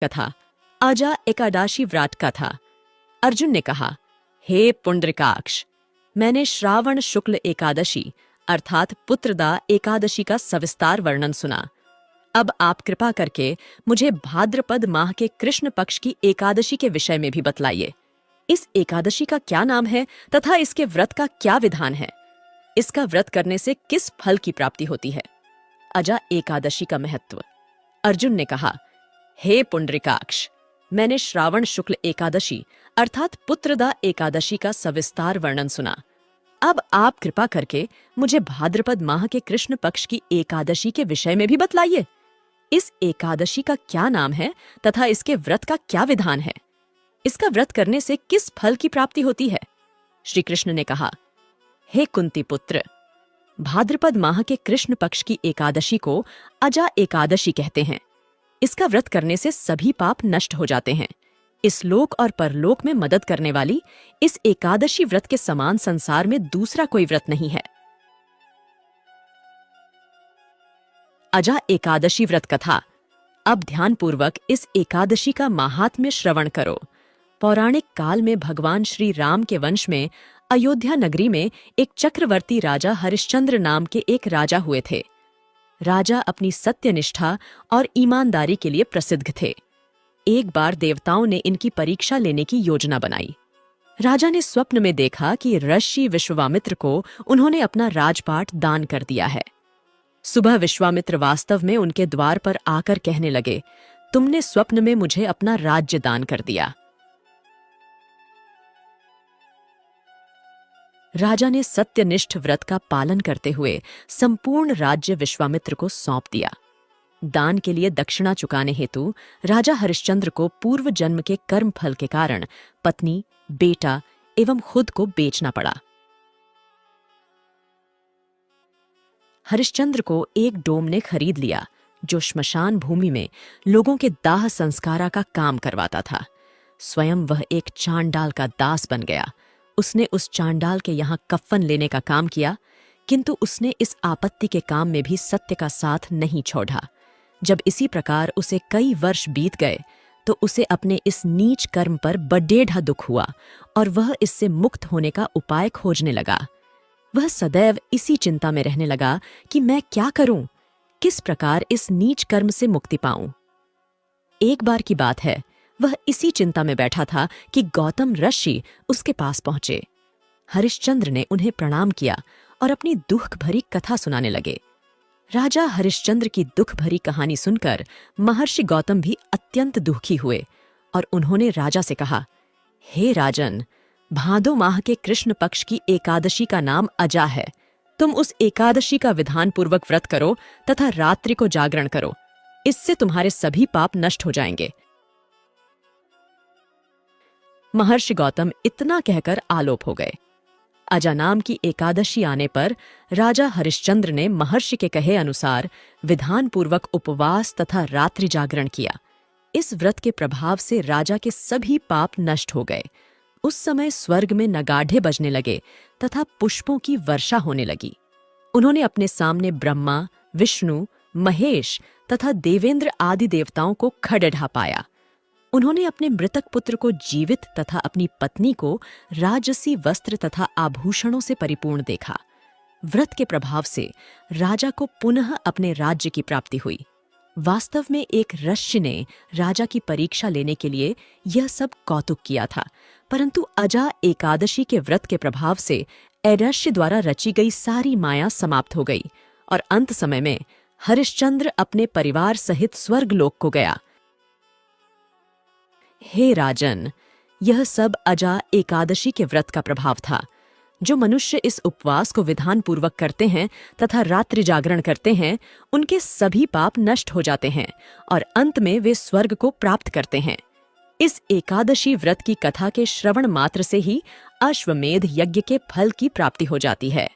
कथा आजा एकादशी व्रत का था। अर्जुन ने कहा, हे पुंडरीकाक्ष, मैंने श्रावण शुक्ल एकादशी अर्थात पुत्रदा एकादशी का सविस्तार वर्णन सुना। अब आप कृपा करके मुझे भाद्रपद माह के कृष्ण पक्ष की एकादशी के विषय में भी बतलाइए। इस एकादशी का क्या नाम है तथा इसके व्रत का क्या विधान है? इसका व्रत करने से किस फल की प्राप्ति होती है? अजा एकादशी का महत्व। अर्जुन ने कहा, हे पुंडरीकाक्ष, मैंने श्रावण शुक्ल एकादशी अर्थात पुत्रदा एकादशी का सविस्तार वर्णन सुना। अब आप कृपा करके मुझे भाद्रपद माह के कृष्ण पक्ष की एकादशी के विषय में भी बतलाइए। इस एकादशी का क्या नाम है तथा इसके व्रत का क्या विधान है? इसका व्रत करने से किस फल की प्राप्ति होती है? श्री कृष्ण ने कहा, हे कुंती पुत्र, भाद्रपद माह के कृष्ण पक्ष की एकादशी को अजा एकादशी कहते हैं। इसका व्रत करने से सभी पाप नष्ट हो जाते हैं। इस लोक और परलोक में मदद करने वाली इस एकादशी व्रत के समान संसार में दूसरा कोई व्रत नहीं है। अजा एकादशी व्रत कथा। अब ध्यानपूर्वक इस एकादशी का महात्म्य श्रवण करो। पौराणिक काल में भगवान श्री राम के वंश में अयोध्या नगरी में एक चक्रवर्ती राजा हरिश्चंद्र नाम के एक राजा हुए थे। राजा अपनी सत्यनिष्ठा और ईमानदारी के लिए प्रसिद्ध थे। एक बार देवताओं ने इनकी परीक्षा लेने की योजना बनाई। राजा ने स्वप्न में देखा कि ऋषि विश्वामित्र को उन्होंने अपना राजपाट दान कर दिया है। सुबह विश्वामित्र वास्तव में उनके द्वार पर आकर कहने लगे, तुमने स्वप्न में मुझे अपना राज्य दान कर दिया। राजा ने सत्यनिष्ठ व्रत का पालन करते हुए संपूर्ण राज्य विश्वामित्र को सौंप दिया। दान के लिए दक्षिणा चुकाने हेतु राजा हरिश्चंद्र को पूर्व जन्म के कर्म फल के कारण पत्नी, बेटा एवं खुद को बेचना पड़ा। हरिश्चंद्र को एक डोम ने खरीद लिया जो श्मशान भूमि में लोगों के दाह संस्कारा का काम करवाता था। स्वयं वह एक चांडाल का दास बन गया। उसने उस चांडाल के यहाँ कफन लेने का काम किया, किंतु उसने इस आपत्ति के काम में भी सत्य का साथ नहीं छोड़ा। जब इसी प्रकार उसे कई वर्ष बीत गए तो उसे अपने इस नीच कर्म पर बडेढ़ा दुख हुआ और वह इससे मुक्त होने का उपाय खोजने लगा। वह सदैव इसी चिंता में रहने लगा कि मैं क्या करूं, किस प्रकार इस नीच कर्म से मुक्ति पाऊं। एक बार की बात है, वह इसी चिंता में बैठा था कि गौतम ऋषि उसके पास पहुंचे। हरिश्चंद्र ने उन्हें प्रणाम किया और अपनी दुख भरी कथा सुनाने लगे। राजा हरिश्चंद्र की दुख भरी कहानी सुनकर महर्षि गौतम भी अत्यंत दुखी हुए और उन्होंने राजा से कहा, हे राजन, भादो माह के कृष्ण पक्ष की एकादशी का नाम अजा है। तुम उस एकादशी का विधान पूर्वक व्रत करो तथा रात्रि को जागरण करो। इससे तुम्हारे सभी पाप नष्ट हो जाएंगे। महर्षि गौतम इतना कहकर आलोप हो गए। अजा नाम की एकादशी आने पर राजा हरिश्चंद्र ने महर्षि के कहे अनुसार विधान पूर्वक उपवास तथा रात्रि जागरण किया। इस व्रत के प्रभाव से राजा के सभी पाप नष्ट हो गए। उस समय स्वर्ग में नगाढ़े बजने लगे तथा पुष्पों की वर्षा होने लगी। उन्होंने अपने सामने ब्रह्मा, विष्णु, महेश तथा देवेंद्र आदि देवताओं को खड़ेढ़ा पाया। उन्होंने अपने मृतक पुत्र को जीवित तथा अपनी पत्नी को राजसी वस्त्र तथा आभूषणों से परिपूर्ण देखा। व्रत के प्रभाव से राजा को पुनः अपने राज्य की प्राप्ति हुई। वास्तव में एक ऋषि ने राजा की परीक्षा लेने के लिए यह सब कौतुक किया था, परंतु अजा एकादशी के व्रत के प्रभाव से ऐरष्य द्वारा रची गई सारी माया समाप्त हो गई और अंत समय में हरिश्चंद्र अपने परिवार सहित स्वर्गलोक को गया। हे राजन, यह सब अजा एकादशी के व्रत का प्रभाव था। जो मनुष्य इस उपवास को विधान पूर्वक करते हैं तथा रात्रि जागरण करते हैं, उनके सभी पाप नष्ट हो जाते हैं और अंत में वे स्वर्ग को प्राप्त करते हैं। इस एकादशी व्रत की कथा के श्रवण मात्र से ही अश्वमेध यज्ञ के फल की प्राप्ति हो जाती है।